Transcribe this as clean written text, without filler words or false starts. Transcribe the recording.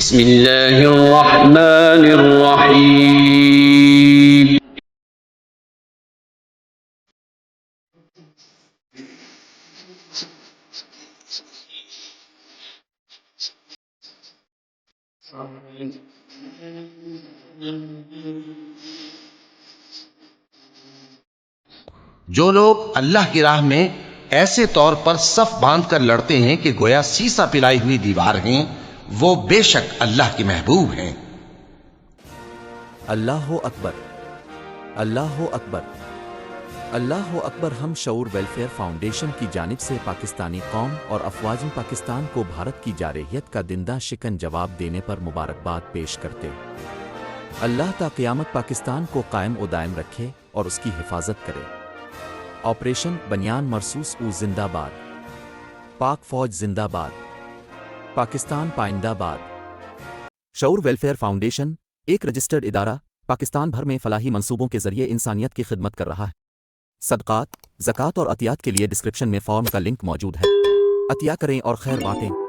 بسم الله الرحمن الرحيم. جو لوگ اللہ کی راہ میں ایسے طور پر صف باندھ کر لڑتے ہیں کہ گویا سیسا پلائی ہوئی دیوار ہیں، وہ بے شک اللہ کے محبوب ہیں۔ اللہ اکبر، اللہ اکبر، اللہ اکبر۔ ہم شعور ویلفیئر فاؤنڈیشن کی جانب سے پاکستانی قوم اور افواج پاکستان کو بھارت کی جارحیت کا زندہ شکن جواب دینے پر مبارکباد پیش کرتے اللہ تا قیامت پاکستان کو قائم و دائم رکھے اور اس کی حفاظت کرے۔ آپریشن بنیان مرصوص او زندہ باد، پاک فوج زندہ باد، پاکستان پائندہ باد۔ شعور ویلفیئر فاؤنڈیشن ایک رجسٹرڈ ادارہ پاکستان بھر میں فلاحی منصوبوں کے ذریعے انسانیت کی خدمت کر رہا ہے۔ صدقات، زکوٰۃ اور عطیات کے لیے ڈسکرپشن میں فارم کا لنک موجود ہے۔ عطیہ کریں اور خیر بانٹیں۔